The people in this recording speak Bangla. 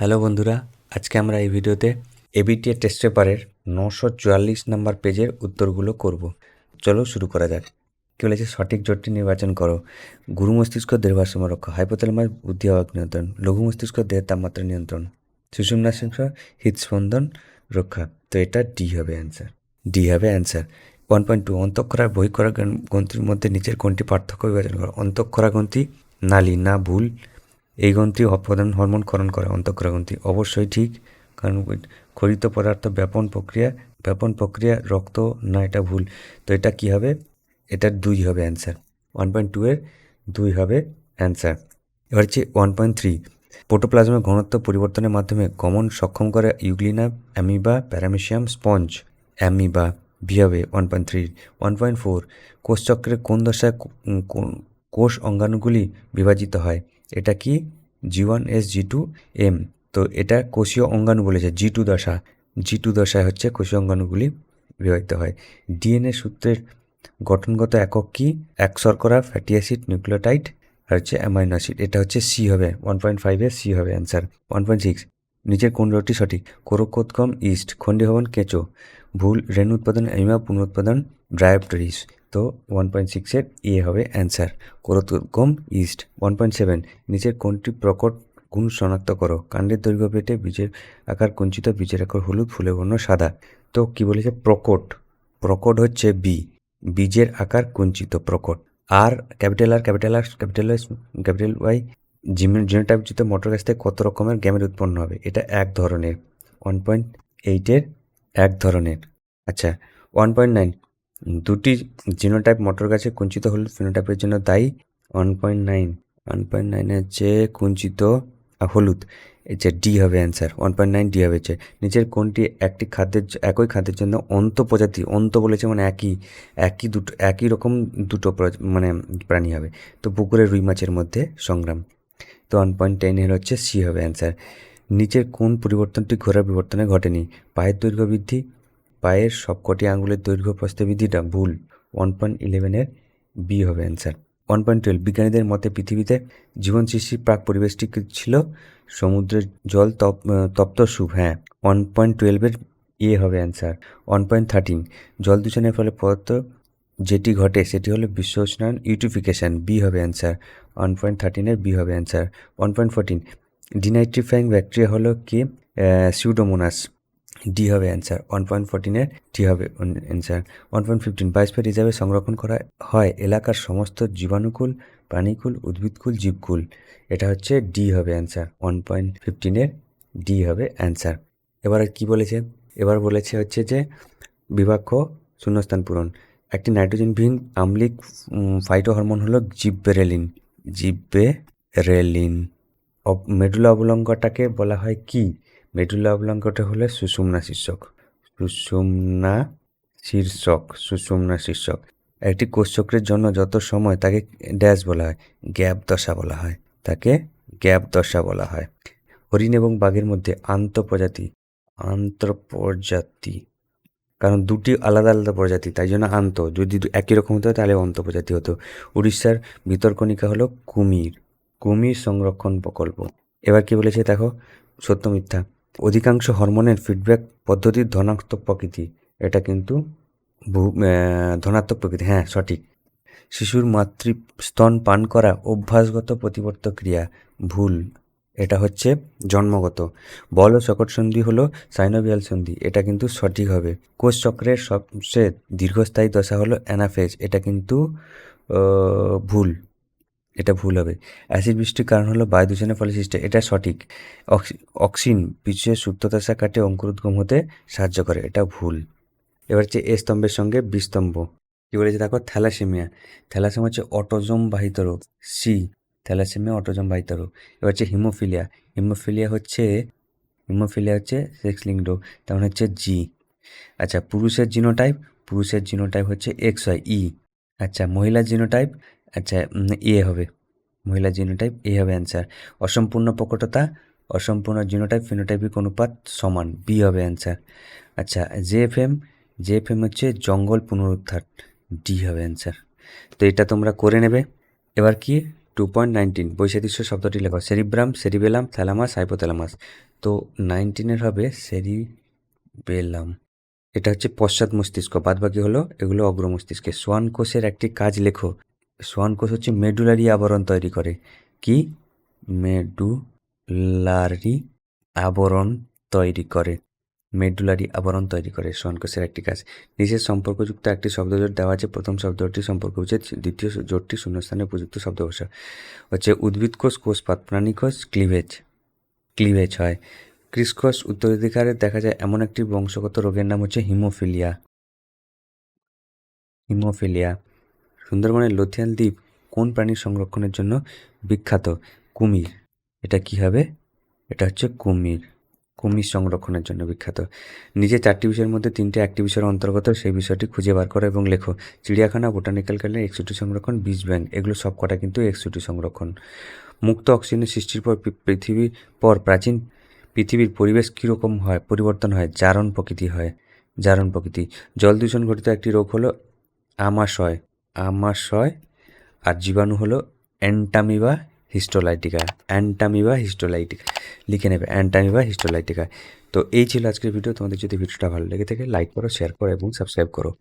হ্যালো বন্ধুরা, আজকে আমরা এই ভিডিওতে এবিটিএ টেস্ট পেপারের 944 নম্বর পেজের উত্তরগুলো করব। চলো শুরু করা যাক। কী বলেছে? সঠিক জোটটি নির্বাচন করো। গুরু মস্তিষ্ক দেহের ভারসাম্য রক্ষা, হাইপোথ্যালামাস বুদ্ধি অভাব নিয়ন্ত্রণ, লঘু মস্তিষ্ক দেহের তাপমাত্রা নিয়ন্ত্রণ, সুষুম্না শৃঙ্খলা হৃদস্পন্দন রক্ষা। তো এটা ডি হবে অ্যান্সার। ডি হবে অ্যান্সার। 1.2 অন্তঃক্ষরা বহিঃক্ষরা গ্রন্থির মধ্যে নিচের কোনটি পার্থক্য বিভাজন করো? অন্তঃক্ষরা গ্রন্থি নালী না ভুল? এই গ্রন্থি প্রধান হরমোন ক্ষরণ করে অন্তঃক্ষরা গ্রন্থি, অবশ্যই ঠিক, কারণ ক্ষরিত পদার্থ ব্যাপন প্রক্রিয়া রক্ত না, এটা ভুল। তো এটা কি হবে? এটার 2 হবে অ্যান্সার। 1.2 এর 2 হবে অ্যান্সার। এবার হচ্ছে 1.3 প্রোটোপ্লাজমের ঘনত্ব পরিবর্তনের মাধ্যমে গমন সক্ষম করে euglena, amoeba, paramecium, sponge. Amoeba B হবে 1.3। 1.4 কোষচক্রের কোন দশায় কোষ অঙ্গাণুগুলি বিভাজিত হয়? এটা কি? G1 S G2 M। তো এটা কোষীয় অঙ্গাণু বলেছে, G2 দশায় হচ্ছে কোষীয় অঙ্গাণুগুলি বিভাজিত হয়। ডিএনএ সূত্রের গঠনগত একক কি? এক শর্করা, ফ্যাটি অ্যাসিড, নিউক্লিওটাইড আর হচ্ছে অ্যামাইনো অ্যাসিড। এটা হচ্ছে সি হবে 1.5 এর সি হবে অ্যান্সার। 1.6 নিচের কোন রোগটি সঠিক? কোরকোদ্গম ইস্ট, খণ্ডীয় ভবন কেঁচো, ভুল, রেণু উৎপাদন অ্যামিবা, পুনরুৎপাদন ডায়োপ্টেরিস। তো 1.6 এর এ হবে অ্যান্সার, কোরকোদ্গম ইস্ট। 1.7 নিচের কোনটি প্রকট গুণ শনাক্ত করো? কাণ্ডের দৈর্ঘ্য বেটে, বীজের আকার কুঞ্চিত, বীজের আকার হলুদ, ফুলের বর্ণ সাদা। তো কি বলেছে? প্রকট হচ্ছে বি, বীজের আকার কুঞ্চিত প্রকট। আর ক্যাপিটাল ওয়াই জিনোটাইপযুক্ত মটর গাছ থেকে কত রকমের গ্যামেট উৎপন্ন হবে? এটা এক ধরনের। 1.8 এর এক ধরনের। আচ্ছা 1.9 দুটি জিনোটাইপ মটর গাছে কুঞ্চিত হলুদ ফিনোটাইপের জন্য দায়ী। 1.9 হচ্ছে কুঞ্চিত হলুদ, যে ডি হবে অ্যান্সার। 1.9 ডি হবে। নিচের কোনটি একই খাদ্যের জন্য অন্ত বলেছে মানে একই রকম দুটো মানে প্রাণী হবে। তো পুকুরের রুই মাছের মধ্যে সংগ্রাম। তো 1.10 এর হচ্ছে সি হবে অ্যান্সার। নিচের কোন পরিবর্তনটি ঘোড়ার বিবর্তনে ঘটেনি? পায়ের দৈর্ঘ্য বৃদ্ধি, পায়ের সবকটি আঙুলের দৈর্ঘ্য প্রস্থে বৃদ্ধিটা ভুল। 1.11 এর বি হবে অ্যান্সার। 1.12 বিজ্ঞানীদের মতে পৃথিবীতে জীবন সৃষ্টির প্রাক পরিবেশটি ছিল সমুদ্রের জল তপ্ত সুপ। হ্যাঁ, 1.12 এর এ হবে অ্যান্সার। 1.13 জল দূষণের ফলে পদার্থ যেটি ঘটে সেটি হলো বিশ্ব উষ্ণায়ন, ইউটিফিকেশন। বি হবে অ্যান্সার। 1.13 এর বি হবে অ্যান্সার। 1.14 ডিনাইট্রিফাইং ব্যাকটেরিয়া হলো কি? সিউডোমোনাস। ডি হবে অ্যান্সার। 1.14 এর ডি হবে অ্যান্সার। 1.15 বায়োস্ফিয়ার রিজার্ভে সংরক্ষণ করা হয় এলাকার সমস্ত জীবাণুকুল, প্রাণীকুল, উদ্ভিদকুল, জীবকুল। এটা হচ্ছে ডি হবে অ্যান্সার। 1.15 এর ডি হবে অ্যান্সার। এবার কি বলেছে? এবার বলেছে হচ্ছে যে বিভাক্ষ শূন্যস্থান পূরণ। একটি নাইট্রোজেনবিহীন আম্লিক ফাইটো হরমোন হলো জিব্বেরেলিন। মেডুলা অবলঙ্গটাকে বলা হয় কি? মেডুলা অবলঙ্গটা হলো সুষুম্না শীর্ষক। একটি কোষচক্রের জন্য যত সময় তাকে ড্যাশ বলা হয়? গ্যাপ দশা বলা হয়। হরিণ এবং বাঘের মধ্যে আন্তঃপ্রজাতি, কারণ দুটি আলাদা আলাদা প্রজাতি, তাই জন্য যদি একই রকম হতো তাহলে অন্তঃপ্রজাতি হতো। উড়িষ্যার ভিতরকণিকা হলো কুমির সংরক্ষণ প্রকল্প। এবার কি বলেছে দেখো, সত্য মিথ্যা। অধিকাংশ হরমোনের ফিডব্যাক পদ্ধতির ধনাত্মক প্রকৃতি। এটা কিন্তু ধনাত্মক প্রকৃতি। হ্যাঁ, সঠিক। শিশুর মাতৃস্তন পান করা অভ্যাসগত প্রতিবর্ত ক্রিয়া। ভুল, এটা হচ্ছে জন্মগত। বল ও শকট সন্ধি হলো সাইনোভিয়াল সন্ধি। এটা কিন্তু সঠিক হবে। কোষ চক্রের সবচেয়ে দীর্ঘস্থায়ী দশা হলো অ্যানাফেজ। এটা কিন্তু ভুল, এটা ভুল হবে। অ্যাসিড বৃষ্টির কারণ হলো বায়ু দূষণের ফলে সৃষ্টি। এটা সঠিক। অক্সিন বীজের সুপ্তদশা কাটে অঙ্কুরোদ্গম হতে সাহায্য করে। এটা ভুল। এবার হচ্ছে এ স্তম্ভের সঙ্গে বি স্তম্ভ। কি বলেছে দেখো, থ্যালাসেমিয়া হচ্ছে অটোজোম বাহিত রোগ। সি, থ্যালাসেমিয়া অটোজোম বাহিত রোগ। এবার হচ্ছে হিমোফিলিয়া হচ্ছে সেক্স লিঙ্ক রোগ, তেমন হচ্ছে জি। আচ্ছা, পুরুষের জিনোটাইপ হচ্ছে XY। আচ্ছা, মহিলার জিনোটাইপ, আচ্ছা এ হবে, মহিলার জিনোটাইপ এ হবে অ্যান্সার। অসম্পূর্ণ প্রকটতা, অসম্পূর্ণ জিনোটাইপ ফিনোটাইপিক অনুপাত সমান। বি হবে অ্যান্সার। আচ্ছা, জেএফএম হচ্ছে জঙ্গল পুনরুদ্ধার। ডি হবে অ্যান্সার। তো এটা তোমরা করে নেবে। এবার কি 2.19 বৈসাদৃশ্য শব্দটি লেখো। Cerebrum, cerebellum, thalamus, hypothalamus. তো 19 হবে সেরিবেলাম। এটা হচ্ছে পশ্চাৎ মস্তিষ্ক, বাদ বাকি হলো এগুলো অগ্র মস্তিষ্কে। সোয়ান কোষের একটি কাজ লেখো। সোয়ান কোষ হচ্ছে মেডুলারি আবরণ তৈরি করে। কি? মেডুলারি আবরণ তৈরি করে। মেডুলারি আবরণ তৈরি করে সোয়ান কোষের একটি কাজ। নিচের সম্পর্কযুক্ত একটি শব্দজোট দেওয়া আছে। প্রথম শব্দটি সম্পর্ক বুঝে দ্বিতীয় জোটটি শূন্যস্থানে উপযুক্ত শব্দ বসা। হচ্ছে উদ্ভিদ কোষ, কোষপাত, প্রাণী কোষ, ক্লিভেজ হয়। ক্রিসকস উত্তরাধিকারে দেখা যায় এমন একটি বংশগত রোগের নাম হচ্ছে হিমোফিলিয়া। সুন্দরবনের লথিয়ান দ্বীপ কোন প্রাণীর সংরক্ষণের জন্য বিখ্যাত? কুমির। এটা কি হবে? এটা হচ্ছে কুমির সংরক্ষণের জন্য বিখ্যাত। নিজে 4টি বিষয়ের মধ্যে 3টে একটি বিষয়ের অন্তর্গত, সেই বিষয়টি খুঁজে বার করো এবং লেখো। চিড়িয়াখানা, বোটানিক্যাল গার্ডেন, এক্সুটি সংরক্ষণ, বীজ ব্যাংক, এগুলো সব কটা কিন্তু এক্সুটি সংরক্ষণ। মুক্ত অক্সিজেনের সৃষ্টির পর প্রাচীন পৃথিবীর পরিবেশ কীরকম হয়, পরিবর্তন হয়? জারণ প্রকৃতি। জল দূষণ ঘটিত একটি রোগ হলো আমাশয়। আর জীবাণু হলো অ্যান্টামিবা হিস্টোলাইটিকা। লিখে নেবে, অ্যান্টামিবা হিস্টোলাইটিকা। তো এই ছিল আজকের ভিডিও। তোমাদের যদি ভিডিওটা ভালো লেগে থাকে লাইক করো, শেয়ার করো এবং সাবস্ক্রাইব করো।